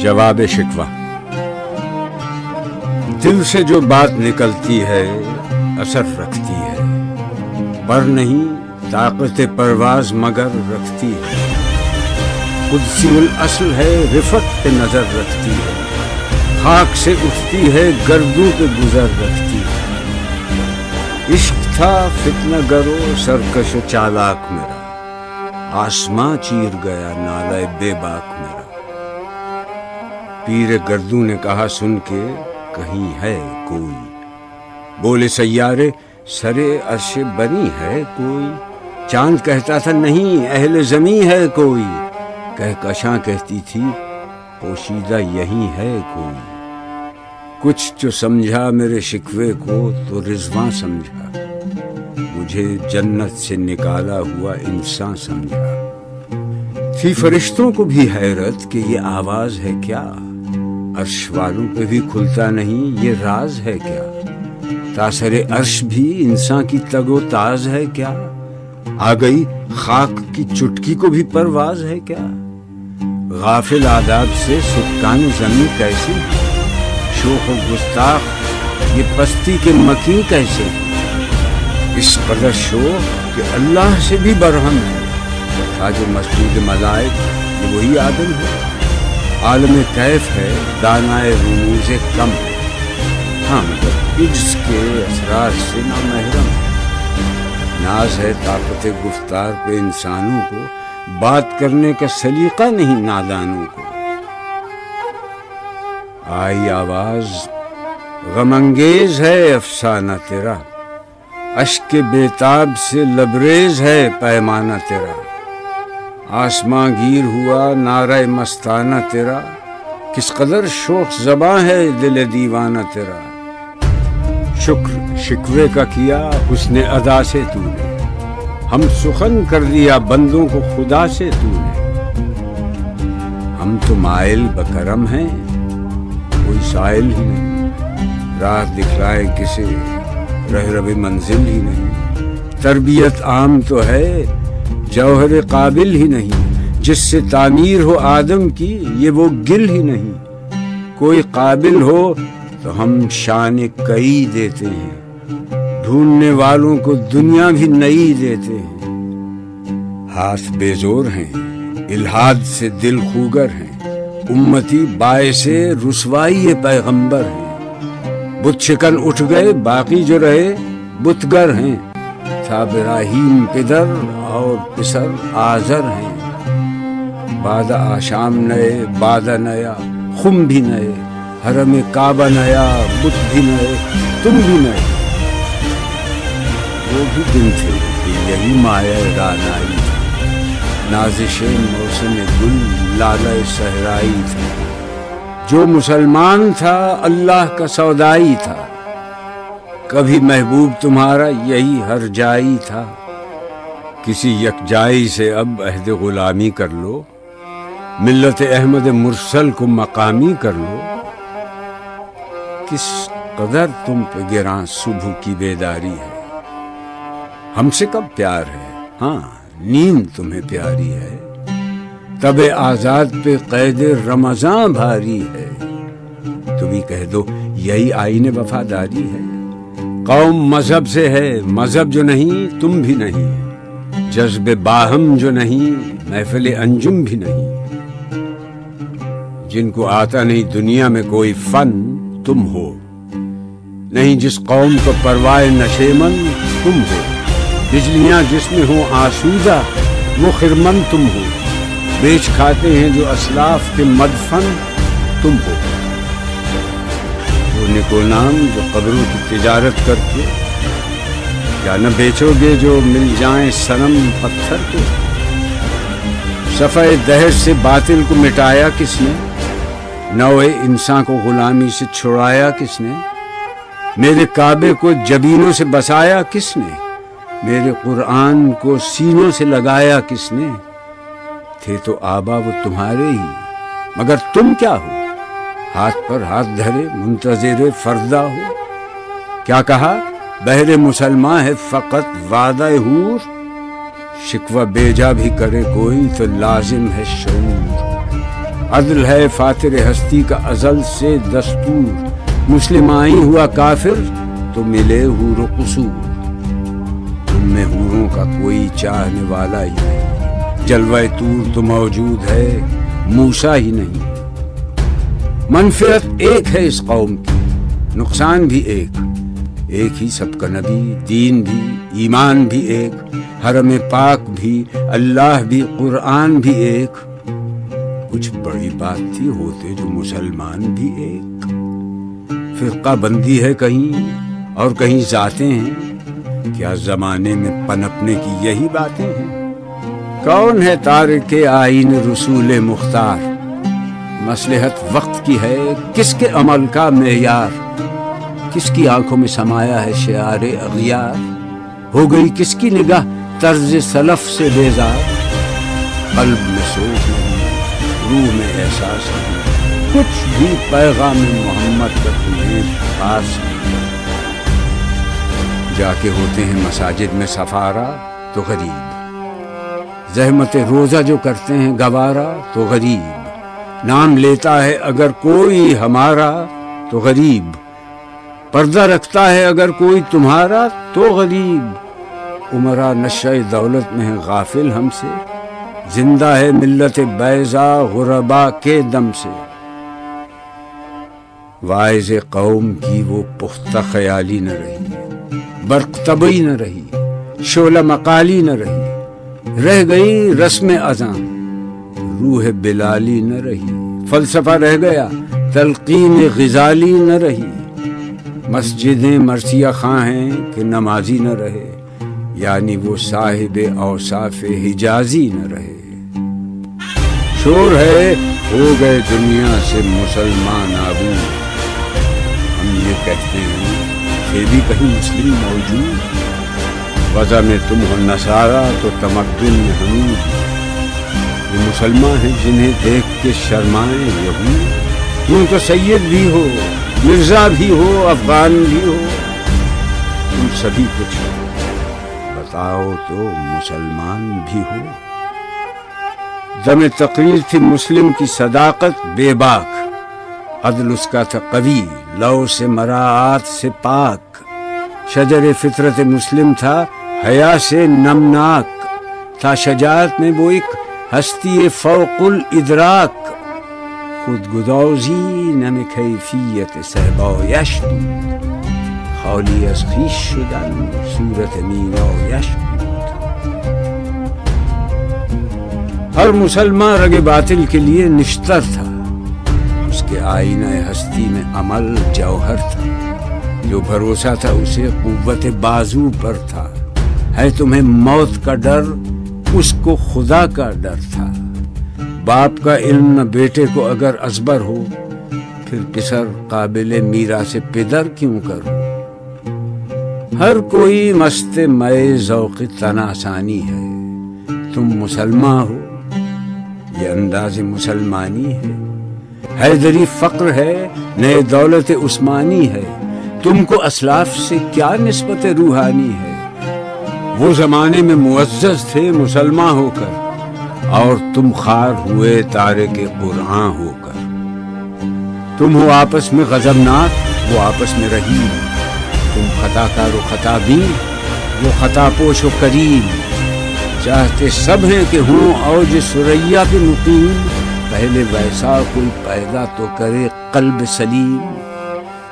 جواب شکوہ۔ دل سے جو بات نکلتی ہے اثر رکھتی ہے، پر نہیں طاقت پرواز مگر رکھتی ہے۔ قدسی الاصل ہے، رفت پہ نظر رکھتی ہے، خاک سے اٹھتی ہے، گردوں پہ گزر رکھتی ہے۔ عشق تھا فتنہ گرو سرکش چالاک میرا، آسماں چیر گیا نالہ بے باک میرا۔ پیر گردوں نے کہا سن کے کہیں ہے کوئی، بولے سیارے سرے عرش بنی ہے کوئی۔ چاند کہتا تھا نہیں اہل زمیں ہے کوئی، کہکشاں کہتی تھی پوشیدہ یہی ہے کوئی۔ کچھ جو سمجھا میرے شکوے کو تو رضواں سمجھا، مجھے جنت سے نکالا ہوا انسان سمجھا۔ تھی فرشتوں کو بھی حیرت کہ یہ آواز ہے کیا، عرش والوں پہ بھی کھلتا نہیں یہ راز ہے کیا۔ تاثر عرش بھی انسان کی تگ و تاز ہے کیا، آ گئی خاک کی چٹکی کو بھی پرواز ہے کیا۔ غافل آداب سے سکان زمین کیسے، شوخ و گستاخ یہ پستی کے مکین کیسے۔ اس قدر شوخ کہ اللہ سے بھی برہم ہے، تھا جو مسجود ملائک یہ وہی آدم ہے۔ عالم کیف ہے دانائے رموز کم ہے، ہاں مگر عجز کے اسرار سے نہ محرم ہے۔ ناز ہے طاقت گفتار پہ انسانوں کو، بات کرنے کا سلیقہ نہیں نادانوں کو۔ آئی آواز غم انگیز ہے افسانہ تیرا، اشک بیتاب سے لبریز ہے پیمانہ تیرا۔ آسماں گیر ہوا نعرہ مستانہ تیرا، کس قدر شوخ زباں ہے دل دیوانہ تیرا۔ شکر شکوے کا کیا حسن ادا سے تو نے، ہم سخن کر دیا بندوں کو خدا سے تو نے۔ ہم تو مائل بکرم ہیں کوئی سائل ہی نہیں، راہ دکھلائے کسے رہرو منزل ہی نہیں۔ تربیت عام تو ہے جوہر قابل ہی نہیں، جس سے تعمیر ہو آدم کی یہ وہ گل ہی نہیں۔ کوئی قابل ہو تو ہم شان کئی دیتے ہیں، ڈھونڈنے والوں کو دنیا بھی نئی دیتے ہیں۔ ہاتھ بے زور ہیں الہاد سے دل خوگر ہیں، امتی باعث رسوائی پیغمبر ہیں۔ بت شکن اٹھ گئے باقی جو رہے بتگر ہیں، تھا ابراہیم پدر اور پسر آزر ہیں۔ بعد آشام نئے بادہ نیا خم بھی نئے، حرم کعبہ نیا بت بھی نئے تم بھی نئے۔ وہ بھی دن تھے کہ یہی مایہ رانائی تھی، نازش موسم گل لالہ صحرائی تھا۔ جو مسلمان تھا اللہ کا سودائی تھا، کبھی محبوب تمہارا یہی ہر جائی تھا۔ کسی یکجائی سے اب عہد غلامی کر لو، ملت احمد مرسل کو مقامی کر لو۔ کس قدر تم پہ گراں صبح کی بیداری ہے، ہم سے کب پیار ہے ہاں نیند تمہیں پیاری ہے۔ تب آزاد پہ قید رمضان بھاری ہے، تمہیں کہہ دو یہی آئین وفاداری ہے۔ قوم مذہب سے ہے مذہب جو نہیں تم بھی نہیں، جذب باہم جو نہیں محفل انجم بھی نہیں۔ جن کو آتا نہیں دنیا میں کوئی فن تم ہو، نہیں جس قوم کو پروائے نشیمن تم ہو۔ بجلیاں جس میں ہوں آسودہ وہ خرمن تم ہو، بیچ کھاتے ہیں جو اسلاف کے مدفن تم ہو۔ وہ نکو نام جو قبروں کی تجارت کر کے، یا نہ بیچو گے جو مل جائیں صنم پتھر کو۔ صفحہ دہر سے باطل کو مٹایا کس نے، نوع انسان کو غلامی سے چھڑایا کس نے۔ میرے کعبے کو جبینوں سے بسایا کس نے، میرے قرآن کو سینوں سے لگایا کس نے۔ تھے تو آبا وہ تمہارے ہی، مگر تم کیا ہو، ہاتھ پر ہاتھ دھرے منتظر فردہ ہو۔ کیا کہا بہر مسلمان ہے فقط وعدہ حور، شکوہ بیجا بھی کرے کوئی تو لازم ہے شعور۔ عدل ہے فاتر ہستی کا ازل سے دستور، مسلم آئی ہوا کافر تو ملے حور و قصور۔ تم میں حوروں کا کوئی چاہنے والا ہی نہیں، جلوہ طور تو موجود ہے موسیٰ ہی نہیں۔ منفعت ایک ہے اس قوم کی، نقصان بھی ایک ہی سب کا نبی، دین بھی، ایمان بھی ایک، حرم پاک بھی، اللہ بھی، قرآن بھی ایک۔ کچھ بڑی بات تھی ہوتے جو مسلمان بھی ایک۔ فرقہ بندی ہے کہیں اور کہیں ذاتیں ہیں، کیا زمانے میں پنپنے کی یہی باتیں ہیں؟ کون ہے تارک آئین رسول مختار؟ مصلحت وقت کی ہے کس کے عمل کا معیار؟ کس کی آنکھوں میں سمایا ہے شعار اغیار؟ ہو گئی کس کی نگاہ طرز سلف سے بیزار؟ قلب میں سوچ نہیں، روح میں احساس نہیں، کچھ بھی پیغام محمد کا تمہیں پاس نہیں۔ جا کے ہوتے ہیں مساجد میں سفارا تو غریب، زحمت روزہ جو کرتے ہیں گوارا تو غریب، نام لیتا ہے اگر کوئی ہمارا تو غریب، پردہ رکھتا ہے اگر کوئی تمہارا تو غریب۔ عمرہ نشہ دولت میں ہے غافل ہم سے، زندہ ہے ملت بیضا غربا کے دم سے۔ واعظ قوم کی وہ پختہ خیالی نہ رہی، برق طبعی نہ رہی، شعلہ مقالی نہ رہی، رہ گئی رسم اذان، روح بلالی نہ رہی، فلسفہ رہ گیا تلقین غزالی نہ رہی۔ مسجدیں مرثیہ خواں ہیں کہ نمازی نہ رہے، یعنی وہ صاحب اوصاف حجازی نہ رہے۔ شور ہے ہو گئے دنیا سے مسلمان نابود، ہم یہ کہتے ہیں کہ بھی کہیں مسلم موجود، وضع میں تم ہو نصارہ تو تمدن میں حمود۔ یہ مسلمان ہیں جنہیں دیکھ کے شرمائیں یہود، تم تو سید بھی ہو، مرزا بھی ہو، افغان بھی ہو، تم سبھی کچھ ہو، بتاؤ تو مسلمان بھی ہو۔ دم تقریر تھی مسلم کی صداقت بے باک، عدل اس کا تھا قوی، لو سے مراعات سے پاک، شجر فطرت مسلم تھا حیا سے نمناک، تھا شجاعت میں وہ ایک ہستی فوق الادراک، خود گدازی نم کیفیت صحبایش بود، خالی از خویش شدن صورت مینایش بود۔ ہر مسلمان رگ باطل کے لیے نشتر تھا، اس کے آئینہ ہستی میں عمل جوہر تھا، جو بھروسہ تھا اسے قوت بازو پر تھا، ہے تمہیں موت کا ڈر اس کو خدا کا ڈر تھا۔ باپ کا علم نہ بیٹے کو اگر ازبر ہو، پھر پسر قابل میراث پدر کیوں کرو؟ ہر کوئی مست مئے ذوق تناسانی ہے، تم مسلمان ہو یہ انداز مسلمانی ہے، حیدری فقر ہے نئے دولت عثمانی ہے، تم کو اسلاف سے کیا نسبت روحانی ہے؟ وہ زمانے میں معزز تھے مسلمان ہو کر، اور تم خار ہوئے تارک قرآن ہو کر۔ تم ہو آپس میں غضبناک، وہ آپس میں رحیم، تم خطا کار و خطا بین، وہ خطا پوش و کریم، چاہتے سب ہیں کہ ہوں اوج ثریا پہ مقیم، پہلے ویسا کوئی پیدا تو کرے قلب سلیم۔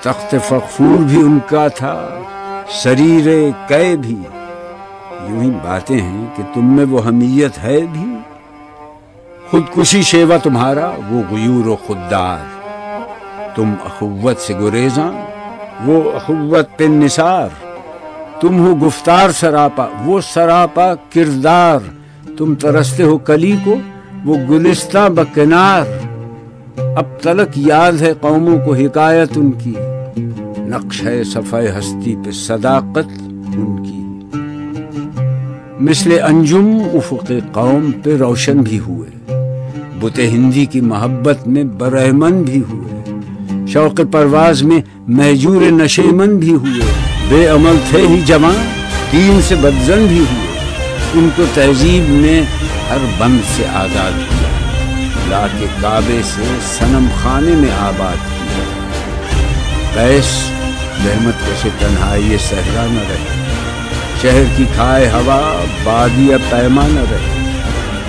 تخت فخور بھی ان کا تھا، سریر قے بھی، یوں ہی باتیں ہیں کہ تم میں وہ حمیت ہے بھی۔ خودکشی شیوا تمہارا، وہ غیور و خوددار، تم اخوت سے گریزاں، وہ اخوت پہ نثار، تم ہو گفتار سراپا، وہ سراپا کردار، تم ترستے ہو کلی کو، وہ گلستہ بکنار۔ اب تلک یاد ہے قوموں کو حکایت ان کی، نقش ہے صفحہ ہستی پہ صداقت ان کی۔ مثل انجم افق قوم پہ روشن بھی ہوئے، بت ہندی کی محبت میں برہمن بھی ہوئے، شوق پرواز میں مہجور نشیمن بھی ہوئے، بے عمل تھے ہی جوان، دین سے بدزن بھی ہوئے، ان کو تہذیب نے ہر بند سے آزاد کیا، لا کے کعبے سے صنم خانے میں آباد کیا۔ قیس رحمت کش تنہائی صحرا نہ رہے، شہر کی کھائے ہوا بادی پیما نہ رہے۔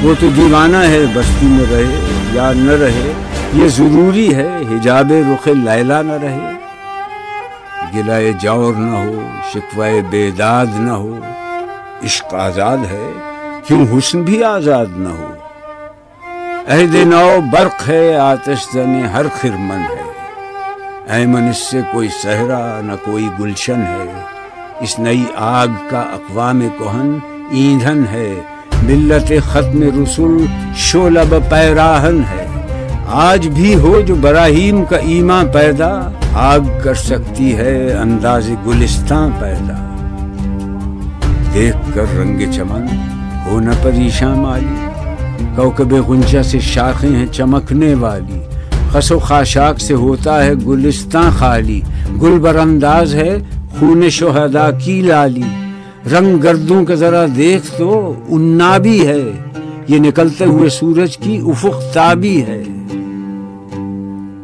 وہ تو دیوانہ ہے بستی میں رہے یا نہ رہے، یہ ضروری ہے حجاب رخ لیلا نہ رہے۔ گلائے جور نہ ہو، شکوائے بیداد نہ ہو، عشق آزاد ہے کیوں حسن بھی آزاد نہ ہو۔ عہد نو برق ہے آتش زن ہر خرمن ہے، ایمن اس سے کوئی صحرا نہ کوئی گلشن ہے۔ اس نئی آگ کا اقوام کہن ایندھن ہے، ملت ختم رسول شعلہ پیراہن ہے۔ آج بھی ہو جو براہیم کا ایمان پیدا، آگ کر سکتی ہے انداز گلستان پیدا۔ دیکھ کر رنگ چمن ہو نہ پریشاں مالی، کوکب غنچہ سے شاخیں ہیں چمکنے والی۔ خس و خاشاک سے ہوتا ہے گلستان خالی، گل برانداز ہے خون شہداء کی لالی۔ رنگ گردوں کا ذرا دیکھ تو عنابی ہے، یہ نکلتے ہوئے سورج کی افق تابی ہے۔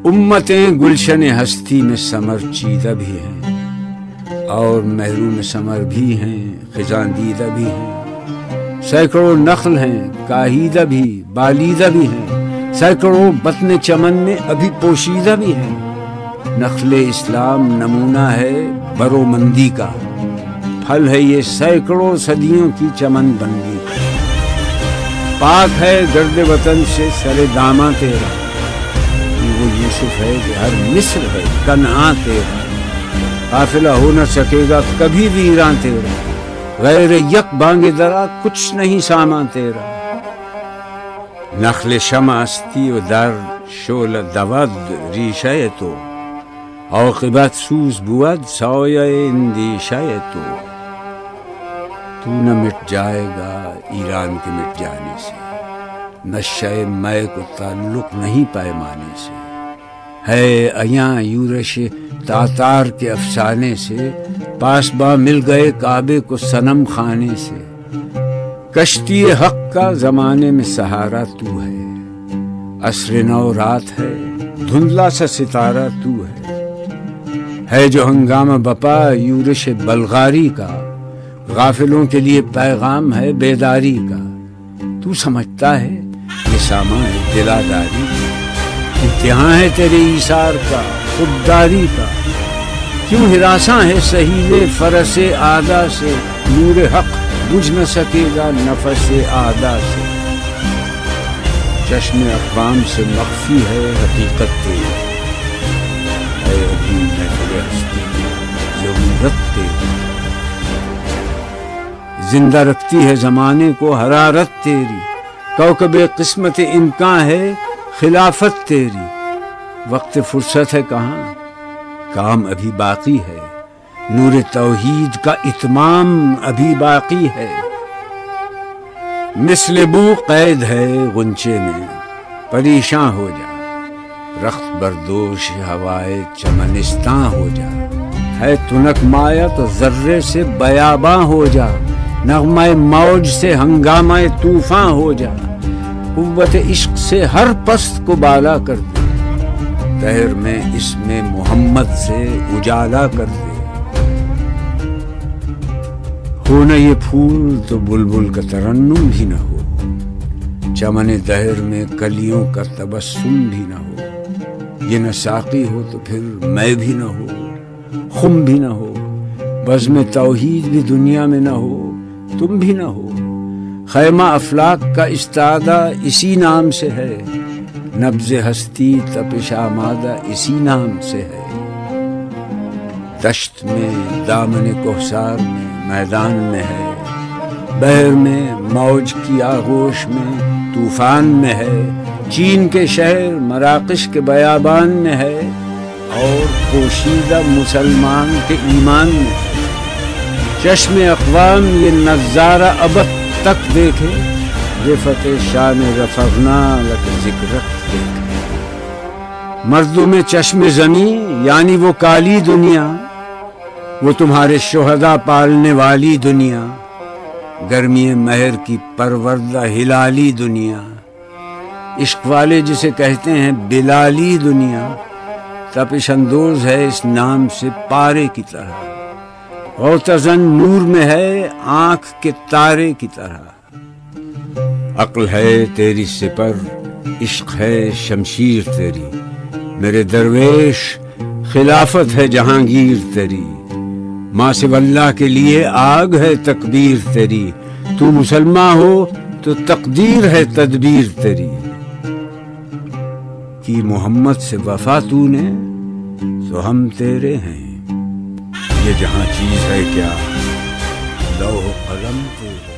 امتیں گلشن ہستی میں سمر چیدہ بھی ہیں، اور محروم سمر بھی ہیں خزاں دیدہ بھی ہیں۔ سینکڑوں نخل ہیں کاہیدہ بھی بالیدہ بھی ہیں، سینکڑوں بطن چمن میں ابھی پوشیدہ بھی ہیں۔ نخل اسلام نمونہ ہے برومندی کا، پھل ہے یہ سینکڑوں صدیوں کی چمن بندی۔ پاک ہے گرد وطن سے سر داماں تیرا، وہ یوسف ہے کہ ہر مصر ہے کنعاں تیرا۔ قافلہ ہو نہ سکے گا کبھی ویراں تیرا، غیر یک بانگ درا کچھ نہیں سامان تیرا۔ نخل شمع استی و در شعلہ دود ریشہ تو، عاقبت سوز بود سایہ اندیشہ تو۔ تو نہ مٹ جائے گا ایران کے مٹ جانے سے، نشہ مے کو تعلق نہیں پیمانے سے۔ ہے ایاں یورش تاتار کے افسانے سے، پاسباں مل گئے کعبے کو صنم خانے سے۔ کشتی حق کا زمانے میں سہارا تو ہے، عصر نو رات ہے دھندلا سا ستارہ تو ہے جو ہنگامہ بپا یورش بلغاری کا، غافلوں کے لیے پیغام ہے بیداری کا۔ تو سمجھتا ہے یہ سامان ہے دلاداری، امتحان ہے تیرے ایثار کا خودداری کا۔ کیوں ہراساں ہے سہیلے فرس آدا سے، نور حق بجھ نہ سکے گا نفس آدا سے۔ چشم اقوام سے مخفی ہے حقیقت تیری، اے عظیم محفل ہستی ضرورت تیری۔ زندہ رکھتی ہے زمانے کو حرارت تیری، کوکب قسمت امکان ہے خلافت تیری۔ وقت فرصت ہے کہاں، کام ابھی باقی ہے، نور توحید کا اتمام ابھی باقی ہے۔ مثل بو قید ہے غنچے میں پریشاں ہو جا، رخت بردوش ہوائے چمنستاں ہو جا۔ ہے تنک مایا تو ذرے سے بیاباں ہو جا، نغمہ موج سے ہنگامہ طوفاں ہو جا۔ قوت عشق سے ہر پست کو بالا کر دے، دہر میں اس میں محمد سے اجالا کر دے۔ ہو نہ یہ پھول تو بلبل کا ترنم بھی نہ ہو، چمن دہر میں کلیوں کا تبسم بھی نہ ہو۔ یہ نہ ساقی ہو تو پھر میں بھی نہ ہو، خم بھی نہ ہو، بزم توحید بھی دنیا میں نہ ہو، تم بھی نہ ہو۔ خیمہ افلاک کا استادہ اسی نام سے ہے، نبض ہستی تپش آمادہ اسی نام سے ہے۔ دشت میں دامن کوثر میں میدان میں ہے، بحر میں موج کی آغوش میں طوفان میں ہے، چین کے شہر مراکش کے بیابان میں ہے، اور پوشیدہ مسلمان کے ایمان میں ہے۔ چشم اقوام یہ نظارہ ابد تک دیکھے، رفت شان رفعنا لک ذکرت دیکھے۔ مردوں میں چشم زمین یعنی وہ کالی دنیا، وہ تمہارے شہداء پالنے والی دنیا، گرمی مہر کی پروردہ ہلالی دنیا۔ عشق والے جسے کہتے ہیں بلالی دنیا، تپش اندوز ہے اس نام سے پارے کی طرح، غوطہ-زن نور میں ہے آنکھ کے تارے کی طرح۔ عقل ہے تیری سپر، عشق ہے شمشیر تیری، میرے درویش خلافت ہے جہانگیر تیری، ماں سے اللہ کے لیے آگ ہے تکبیر تیری، تو مسلمان ہو تو تقدیر ہے تدبیر تیری، کی محمد سے وفا تو نے تو ہم تیرے ہیں، یہ جہاں چیز ہے کیا لوح قلم تیرے۔